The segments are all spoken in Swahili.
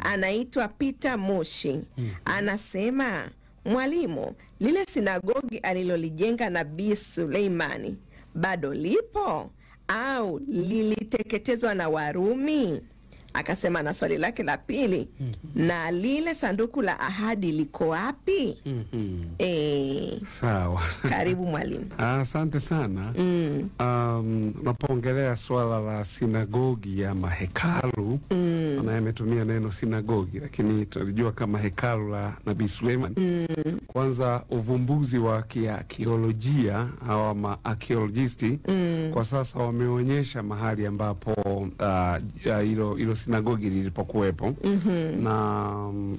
anaitwa Peter Moshi. Anasema, mwalimu, lile sinagogi alilolijenga Nabii Suleimani bado lipo au liliteketezwa na Warumi? Akasema na swali lake la pili, na lile sanduku la ahadi liko wapi? Sawa. Karibu mwalimu. Asante sana. Unapoongelea swala la sinagogi ya mahekalu, na ametumia neno sinagogi, lakini tunajua kama hekalu la Nabii Suleiman. Kwanza uvumbuzi wa kiarkeolojia au maakiologisti kwa sasa wameonyesha mahali ambapo hilo sinagogi lilipokuwepo. Na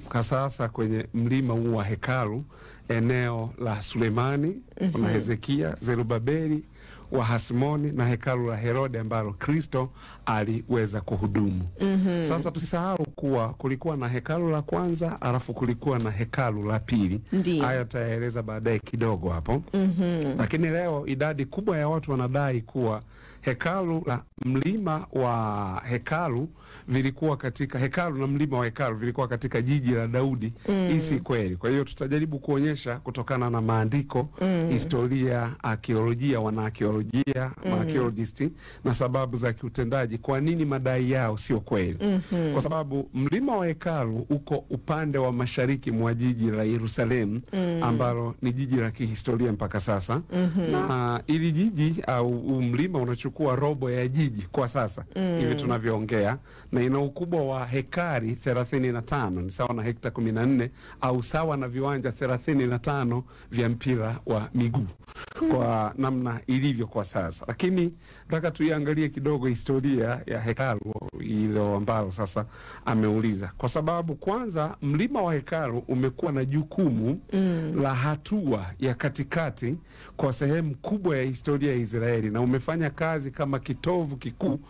kwa sasa kwenye mlima huu wa hekalu, eneo la Sulemani, kuna Hezekia, Zerubabeli, wa Hasmoni na hekalu la Herode ambalo Kristo aliweza kuhudumu. Sasa tusisahau kuwa kulikuwa na hekalu la kwanza, alafu kulikuwa na hekalu la pili. Haya tayaeleza baadaye kidogo hapo. Lakini leo idadi kubwa ya watu wanadai kuwa hekalu la mlima wa hekalu vilikuwa katika hekalu na mlima wa hekalu vilikuwa katika jiji la Daudi. Hii si kweli. Kwa hiyo tutajaribu kuonyesha kutokana na maandiko, historia, arkeolojia, wanaarkeolojia, maakiologisti na sababu za kiutendaji kwa nini madai yao sio kweli. Kwa sababu mlima wa hekalu uko upande wa mashariki mwa jiji la Yerusalemu ambalo ni jiji la kihistoria mpaka sasa. Na ili jiji au mlima unachukua robo ya jiji kwa sasa hivi tunavyoongea, na ina ukubwa wa hekari 35, ni sawa na hekta 14 au sawa na viwanja 35 vya mpira wa miguu kwa namna ilivyo kwa sasa. Lakini nataka tuiangalie kidogo historia ya hekalu hilo ambalo sasa ameuliza, kwa sababu kwanza mlima wa hekalu umekuwa na jukumu la hatua ya katikati kwa sehemu kubwa ya historia ya Israeli, na umefanya kazi kama kitovu kikuu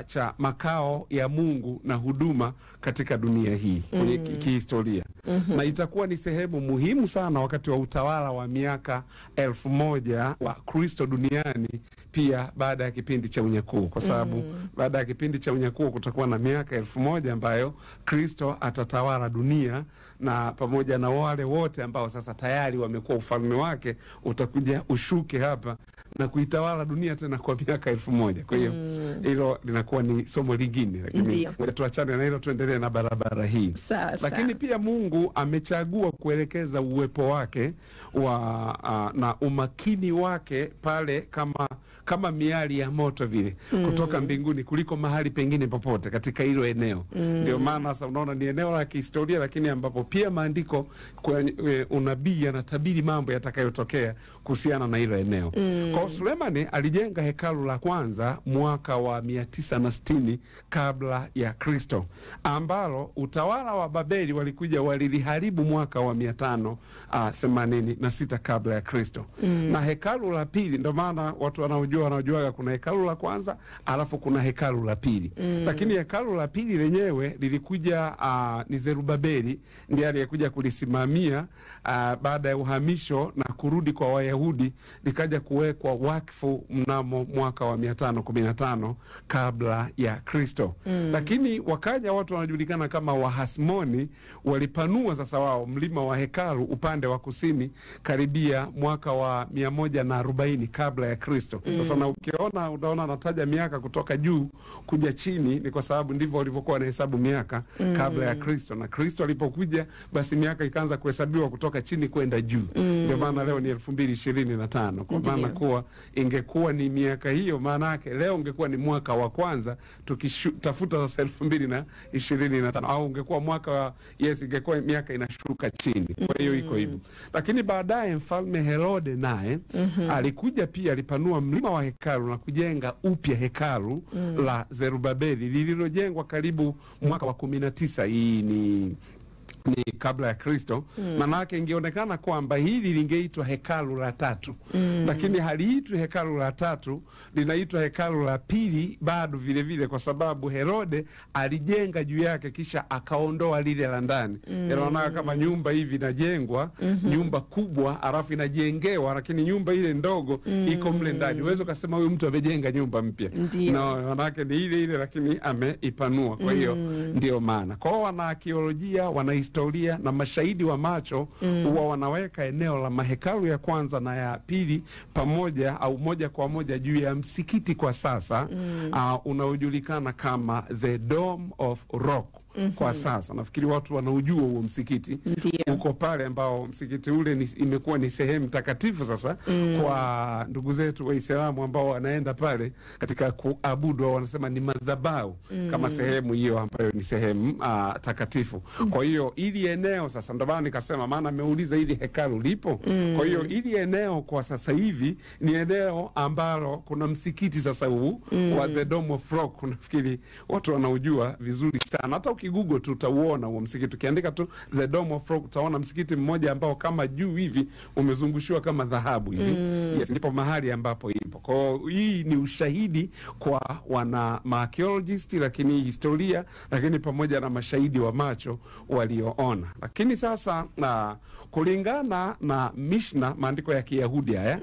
cha makao ya Mungu na huduma katika dunia hii kwenye kihistoria. Na itakuwa ni sehemu muhimu sana wakati wa utawala wa miaka 1000 wa Kristo duniani, pia baada ya kipindi cha unyakuo, kwa sababu baada ya kipindi cha unyakuo kutakuwa na miaka 1000 ambayo Kristo atatawala dunia, na pamoja na wale wote ambao sasa tayari wamekuwa ufalme wake utakuja ushuke hapa na kuitawala dunia tena kwa miaka 1000. Kwa hiyo hilo linakuwa ni somo lingine, lakini tuachane na hilo, tuendelee na barabara hii. Lakini pia Mungu amechagua kuelekeza uwepo wake na umakini wake pale kama miali ya moto vile kutoka mbinguni kuliko mahali pengine popote katika hilo eneo. Ndio maana sasa unaona ni eneo la kihistoria, lakini ambapo pia maandiko kwa unabii yanatabiri mambo yatakayotokea kuhusiana na hilo eneo. Kwa Sulemani alijenga hekalu la kwanza mwaka wa 960 kabla ya Kristo, ambalo utawala wa Babeli walikuja waliliharibu mwaka wa 586 kabla ya Kristo. Na hekalu la pili, ndio maana watu wanaojua kuna hekalu la kwanza alafu kuna hekalu la pili. Lakini hekalu la pili lenyewe lilikuja ni Zerubabeli ndiye aliyekuja kulisimamia baada ya uhamisho na kurudi kwa Wayahudi, likaja kuwekwa wakfu mnamo mwaka wa 515 kabla ya Kristo. Lakini wakaja watu wanajulikana kama Wahasmoni, walipanua sasa wao mlima wa hekalu upande wa kusini karibia mwaka wa 140 kabla ya Kristo. Sasa na unaona nataja miaka kutoka juu kuja chini, ni kwa sababu ndivyo walivyokuwa wanahesabu miaka kabla ya Kristo, na Kristo alipokuja basi miaka ikaanza kuhesabiwa kutoka chini kwenda juu. Ndio maana leo ni 2025, kwa maana kuwa ingekuwa ni miaka hiyo, maana yake leo ungekuwa ni mwaka wa kwanza tukitafuta sasa 2025, au ungekuwa mwaka ingekuwa miaka inashuka chini. Kwa hiyo iko hivyo. Lakini baadaye mfalme Herode naye alikuja pia, alipanua mlima wa hekalu na kujenga upya hekalu la Zerubabeli lililojengwa karibu mwaka wa 19. Hii ni ni kabla ya Kristo. Manake ingeonekana kwamba hili lingeitwa hekalu la tatu. Lakini haliitwi hekalu la tatu, linaitwa hekalu la pili bado vile vile, kwa sababu Herode alijenga juu yake kisha akaondoa lile la ndani. Inaonekana kama nyumba hivi inajengwa, nyumba kubwa alafu inajengewa, lakini nyumba ile ndogo iko mle ndani. Uwezo kusema huyu mtu amejenga nyumba mpya. Na manake ni ile ile lakini ameipanua. Kwa hiyo ndio maana. Kwa wana arkeolojia, wana historia na mashahidi wa macho huwa wanaweka eneo la mahekalu ya kwanza na ya pili pamoja au moja kwa moja juu ya msikiti kwa sasa unaojulikana kama the Dome of Rock. Kwa sasa nafikiri watu wanaujua huo msikiti uko pale, ambao msikiti ule imekuwa ni sehemu takatifu sasa kwa ndugu zetu Waislamu ambao wanaenda pale katika kuabudu, wanasema ni madhabahu kama sehemu hiyo ambayo ni sehemu takatifu. Kwa hiyo ili eneo sasa, ndio maana nikasema, maana ameuliza ili hekalu lipo. Kwa hiyo ili eneo kwa sasa hivi ni eneo ambalo kuna msikiti sasa huu wa the Dome of Rock. Nafikiri watu wanaujua vizuri sana, hata Google tu utauona huo msikiti. Ukiandika tu the Dome of Rock utaona msikiti mmoja ambao kama juu hivi umezungushiwa kama dhahabu hivi. Yes, ndipo mahali ambapo ipo. Kwa hii ni ushahidi kwa wana archaeologists, lakini historia, lakini pamoja na mashahidi wa macho walioona. Lakini sasa kulingana na Mishnah, maandiko ya Kiyahudi haya,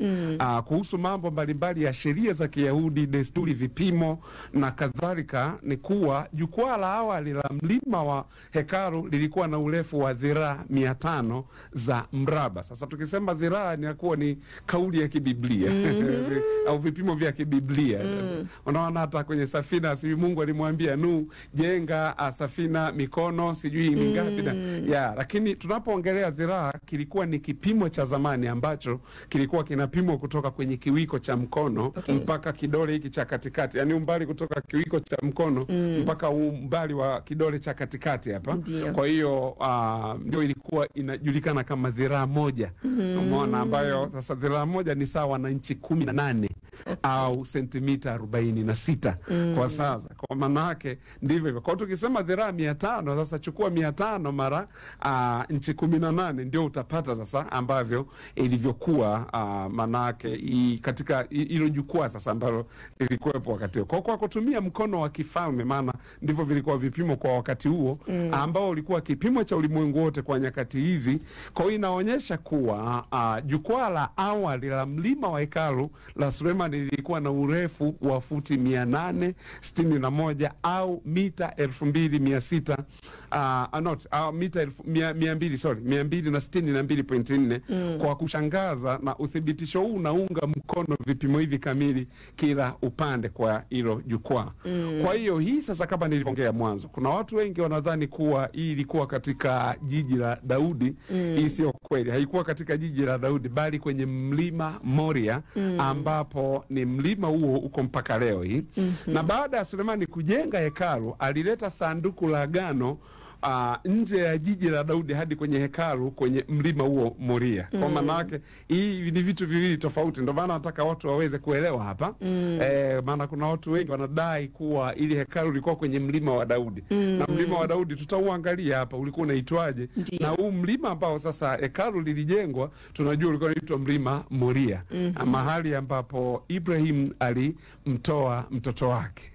kuhusu mambo mbalimbali ya sheria za Kiyahudi, desturi, vipimo na kadhalika, ni kuwa jukwaa la awali la mlima wa hekalu lilikuwa na urefu wa dhiraa 500 za mraba. Sasa tukisema dhiraa ni kauli ya kibiblia au vipimo vya kibiblia. Unaona hata kwenye safina, si Mungu alimwambia Nuhu, jenga safina mikono sijui ni ngapi lakini tunapoongelea dhiraa, kilikuwa ni kipimo cha zamani ambacho kilikuwa kinapimwa kutoka kwenye kiwiko cha mkono mpaka kidole hiki cha katikati, yani umbali kutoka kiwiko cha mkono mpaka umbali wa kidole cha katikati hapa. Kwa hiyo ndio ilikuwa inajulikana kama dhiraa moja. Umeona, ambayo sasa dhiraa moja ni sawa na inchi 18 au sentimita 46 kwa sasa. Kwa maana yake ndivyo hivyo. Kwa tukisema dhiraa 500, sasa chukua 500 mara inchi 18 ndio utapata sasa ambavyo ilivyokuwa maana yake katika hilo jukwaa sasa ambalo lilikuwepo wakati huo. Kwa kutumia mkono wa kifalme, maana ndivyo vilikuwa vipimo kwa wakati huo ambao ulikuwa kipimo cha ulimwengu wote kwa nyakati hizi. Kwa hiyo inaonyesha kuwa jukwaa la awali la mlima wa hekalu la Suleiman lilikuwa na urefu wa futi 861 au mita 2600 mita 262.4. Kwa kushangaza, na uthibitisho huu unaunga mkono vipimo hivi kamili kila upande kwa hilo jukwaa. Kwa hiyo hii sasa, kama nilivyoongea mwanzo, kuna watu wengi wanadhani kuwa hii ilikuwa katika jiji la Daudi. Hii sio kweli. Haikuwa katika jiji la Daudi, bali kwenye mlima Moria, ambapo ni mlima huo uko mpaka leo hii. Na baada ya Sulemani kujenga hekalu, alileta sanduku la agano nje ya jiji la Daudi hadi kwenye hekalu kwenye mlima huo Moria. Kwa maana yake hii ni vitu viwili tofauti. Ndio maana nataka watu waweze kuelewa hapa. Maana kuna watu wengi wanadai kuwa ili hekalu lilikuwa kwenye mlima wa Daudi. Na mlima wa Daudi tutauangalia hapa ulikuwa unaitwaje. Na huu mlima ambao sasa hekalu lilijengwa, tunajua ulikuwa unaitwa mlima Moria. Mahali ambapo Ibrahim alimtoa mtoto wake.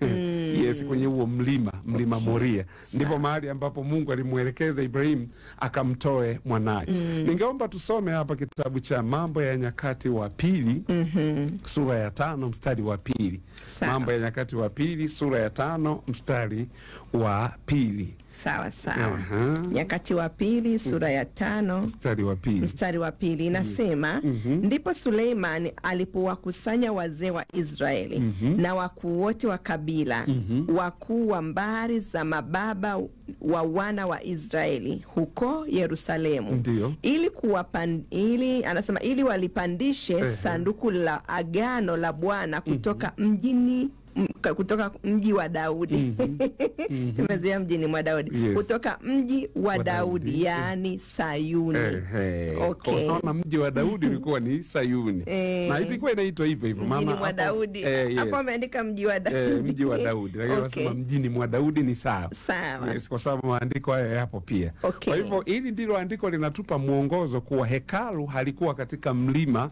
Yes, kwenye huo mlima Moria. Ndipo mahali ambapo Mungu alimuelekeza Ibrahim akamtoe mwanae. Ningeomba tusome hapa kitabu cha Mambo ya Nyakati wa Pili, sura ya 5 mstari wa 2. Mambo ya Nyakati wa Pili, sura ya 5 mstari wa 2. Sawa. Nyakati wa Pili, sura ya 5 mstari wa 2 inasema, ndipo Suleiman alipowakusanya wazee wa Israeli na wakuu wote wa kabila, wakuu wa mbari za mababa wa wana wa Israeli huko Yerusalemu, ili walipandishe sanduku la agano la Bwana kutoka kutoka mji wa Daudi. Tumezoea mjini mwa Daudi. Yes. Kutoka mji wa Daudi, yaani Sayuni. Okay. Kwa mji wa Daudi ulikuwa ni Sayuni. Na ilikuwa inaitwa hivyo hivyo mjini mwa Daudi. Hapo ameandika mji wa Daudi. Mji wa Daudi. Lakini wanasema mjini mwa Daudi ni sawa. Sawa. Yes, kwa sababu maandiko haya yapo pia. Okay. Kwa hivyo hili ndilo andiko linatupa mwongozo kuwa hekalu halikuwa katika mlima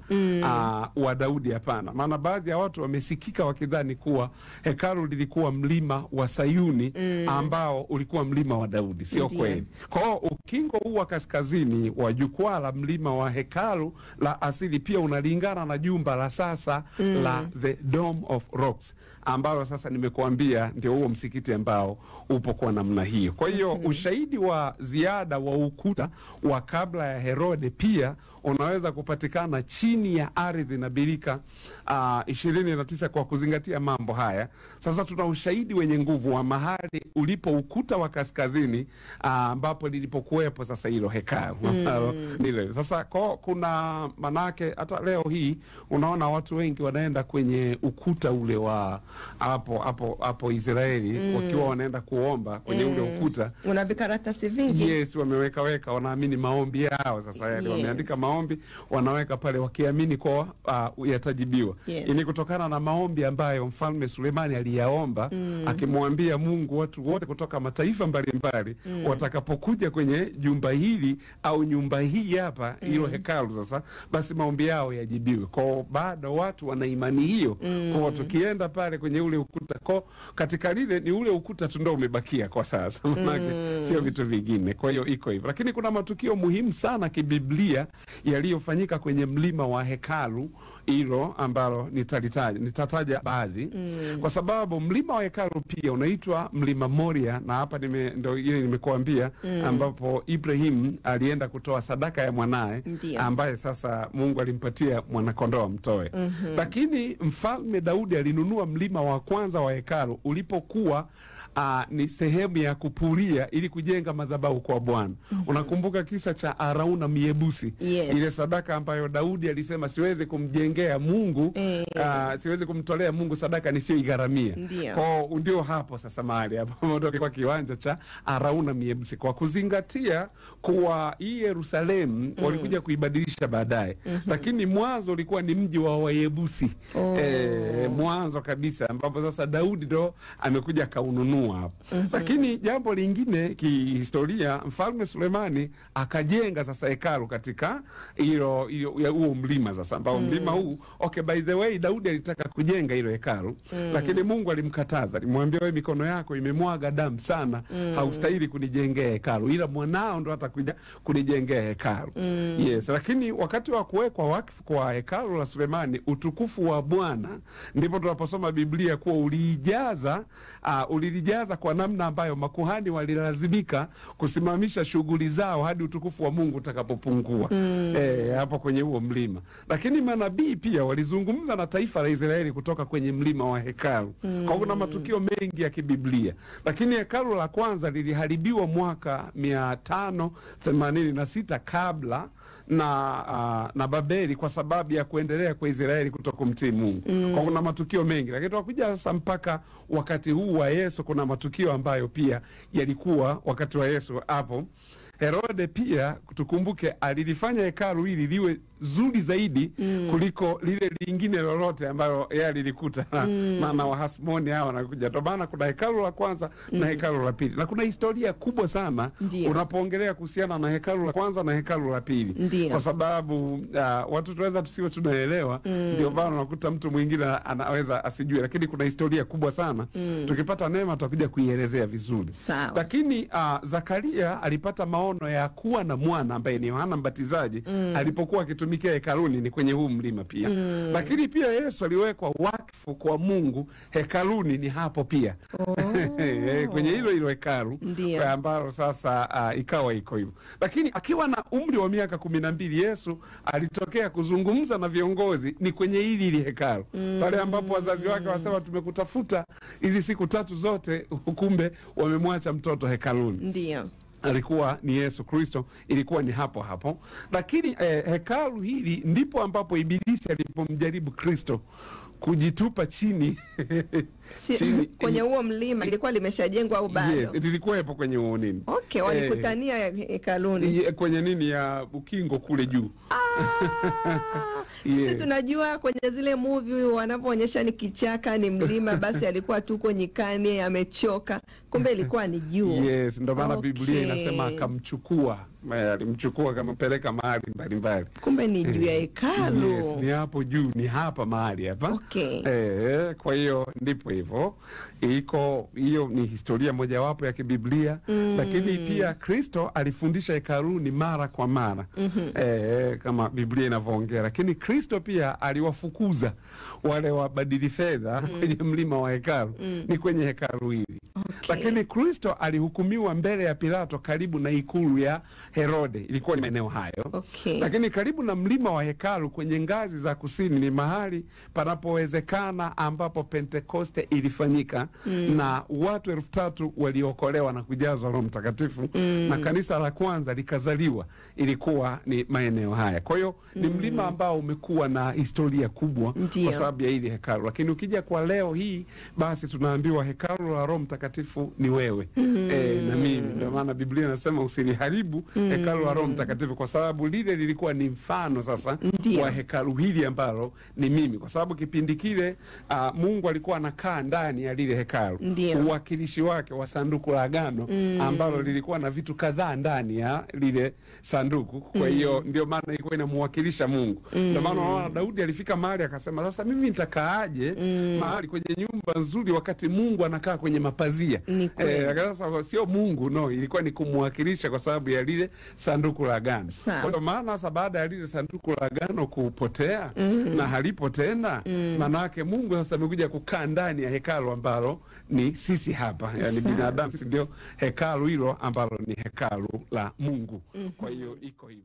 wa Daudi, hapana. Maana baadhi ya watu wamesikika wakidhani kuwa hekalu lilikuwa mlima wa Sayuni ambao ulikuwa mlima wa Daudi. Sio kweli. Kwa hiyo ukingo huu wa kaskazini wa jukwaa la mlima wa hekalu la asili pia unalingana na jumba la sasa la The Dome of Rocks, ambalo sasa nimekuambia ndio huo msikiti ambao upo kwa namna hiyo. Kwa hiyo ushahidi wa ziada wa ukuta wa kabla ya Herode pia unaweza kupatikana chini ya ardhi na birika 29 kwa kuzingatia mambo haya. Sasa tuna ushahidi wenye nguvu wa mahali ulipo ukuta wa kaskazini ambapo lilipokuwepo sasa hilo hekalu. Sasa kuna manake hata leo hii unaona watu wengi wanaenda kwenye ukuta ule wa hapo Israeli wakiwa wanaenda kuomba kwenye ule ukuta. Una vikaratasi vingi. Yes, wameweka wanaamini maombi yao sasa yale. Yes. Wameandika maombi wanaweka pale wakiamini kwa yatajibiwa. Yes. Ini kutokana na maombi ambayo Mfalme Sulemani aliyaomba akimwambia Mungu watu wote kutoka mataifa mbalimbali watakapokuja kwenye jumba hili au nyumba hii hapa hilo hekalu sasa basi maombi yao yajibiwe. Kwa bado watu wana imani hiyo. Kwa tukienda pale kwenye ule ukuta katika lile ni ule ukuta tu ndio umebakia kwa sasa. Sio vitu vingine. Kwa hiyo iko hivyo. Lakini kuna matukio muhimu sana kibiblia yaliyofanyika kwenye mlima wa hekalu hilo ambalo nitataja baadhi. Kwa sababu mlima wa hekalu pia unaitwa mlima Moria, na hapa ndio ile nimekuambia ambapo Ibrahim alienda kutoa sadaka ya mwanae ambaye sasa Mungu alimpatia mwanakondoo mtoe. Lakini Mfalme Daudi alinunua mlima wa kwanza wa hekalu ulipokuwa ni sehemu ya kupuria ili kujenga madhabahu kwa Bwana. Unakumbuka kisa cha Arauna Myebusi? Yes. Ile sadaka ambayo Daudi alisema siwezi kumjengea Mungu, siwezi kumtolea Mungu sadaka nisioigharamia. Kwa ndio hapo sasa mahali hapo ndio kwa kiwanja cha Arauna Myebusi, kwa kuzingatia kuwa hii Yerusalemu walikuja kuibadilisha baadaye. Lakini mwanzo ulikuwa ni mji wa Wayebusi. Mwanzo kabisa ambapo sasa Daudi ndo amekuja kaununua hapo. Lakini jambo lingine kihistoria, Mfalme Sulemani akajenga sasa hekalu katika huo mlima sasa ambao mlima huu by the way Daudi alitaka kujenga hilo hekalu lakini Mungu alimkataza. Alimwambia wewe mikono yako imemwaga damu sana, haustahili kunijengea hekalu, ila mwanao ndo atakuja kunijengea hekalu. Yes, lakini wakati wa kuwekwa wakfu kwa hekalu la Sulemani, utukufu wa Bwana ndipo tunaposoma Biblia kuwa ulilijaza kwa namna ambayo makuhani walilazimika kusimamisha shughuli zao hadi utukufu wa Mungu utakapopungua hapo kwenye huo mlima. Lakini manabii pia walizungumza na taifa la Israeli kutoka kwenye mlima wa hekalu. Kwa kuna matukio mengi ya kibiblia. Lakini hekalu la kwanza liliharibiwa mwaka 586 kabla na Babeli kwa sababu ya kuendelea kwa Israeli kutokumtii Mungu. Kwa kuna matukio mengi. Lakini tunakuja sasa mpaka wakati huu wa Yesu, kuna matukio ambayo pia yalikuwa wakati wa Yesu hapo. Herode pia tukumbuke alilifanya hekalu hili liwe zuri zaidi kuliko lile lingine lolote ambayo yeye alilikuta. Maana Wahasmoni hao wanakuja. Ndio maana kuna hekalu la kwanza na hekalu la pili. Na kuna historia kubwa sana unapoongelea kuhusiana na hekalu la kwanza na hekalu la pili. Kwa sababu watu tunaweza tusiwe tunaelewa, ndio maana unakuta mtu mwingine anaweza asijue, lakini kuna historia kubwa sana. Tukipata neema tutakuja kuielezea vizuri. Lakini Zakaria alipata maono ya kuwa na mwana ambaye ni Yohana Mbatizaji alipokuwa akitumikia hekaluni, ni kwenye huu mlima pia. Lakini pia Yesu aliwekwa wakfu kwa Mungu hekaluni, ni hapo pia. Kwenye hilo hekalu ambalo sasa ikawa iko hivyo. Lakini akiwa na umri wa miaka 12 Yesu alitokea kuzungumza na viongozi ni kwenye hili hekalu. Pale ambapo wazazi wake wasema tumekutafuta hizi siku 3 zote, kumbe wamemwacha mtoto hekaluni. Alikuwa ni Yesu Kristo, ilikuwa ni hapo hapo. Lakini hekalu hili ndipo ambapo Ibilisi alipomjaribu Kristo kujitupa chini. chini kwenye huo mlima lilikuwa limeshajengwa au bado? Yes, lilikuwa hapo kwenye huo nini. Okay, walikutania hekaluni. Kwenye nini ya ukingo kule juu. Sisi tunajua kwenye zile movie wanapoonyesha ni kichaka ni mlima, basi alikuwa tuko nyikani amechoka, kumbe ilikuwa ni juu. Yes, ndio maana Biblia inasema akamchukua, alimchukua akampeleka mahali mbalimbali. Kumbe ni juu ya hekalu. Yes, ni hapo juu, ni hapa mahali hapa. Okay. Kwa hiyo ndipo hivyo. Hiyo ni historia mojawapo ya kibiblia, lakini pia Kristo alifundisha hekaluni mara kwa mara. Kama Biblia inavyoongea, lakini Kristo pia aliwafukuza wale wabadili fedha kwenye mlima wa hekalu, ni kwenye hekalu hili. Lakini Kristo alihukumiwa mbele ya Pilato karibu na ikulu ya Herode, ilikuwa ni maeneo hayo. Lakini karibu na mlima wa hekalu kwenye ngazi za kusini ni mahali panapowezekana ambapo Pentekoste ilifanyika, na watu 3,000 waliokolewa na kujazwa Roho Mtakatifu, na kanisa la kwanza likazaliwa, ilikuwa ni maeneo haya. Kwa hiyo ni mlima ambao umekuwa na historia kubwa kwa sababu ya hili hekalu. Lakini ukija kwa leo hii, basi tunaambiwa hekalu la Roho Mtakatifu ni wewe na mimi. Ndio maana Biblia inasema usiliharibu hekalu la Roho Mtakatifu, kwa sababu lile lilikuwa ni mfano sasa wa hekalu hili ambalo ni mimi, kwa sababu kipindi kile Mungu alikuwa anakaa ndani ya lile hekalu. Uwakilishi wake wa sanduku la agano ambalo lilikuwa na vitu kadhaa ndani ya lile sanduku. Kwa hiyo ndio maana ilikuwa inamwakilisha Mungu. Ndio maana unaona Daudi alifika mahali akasema, sasa mimi nitakaaje mahali kwenye nyumba nzuri wakati Mungu anakaa kwenye mapazia? Sasa sio Mungu, no, ilikuwa ni kumwakilisha kwa sababu ya lile sanduku la agano. Kwa hiyo maana sasa baada ya lile sanduku la agano kupotea na halipo tena, maana yake Mungu sasa amekuja kukaa ndani ya hekalu ambalo ni sisi hapa, yani binadamu, ndio hekalu hilo ambalo ni hekalu la Mungu. Kwa hiyo iko hivyo.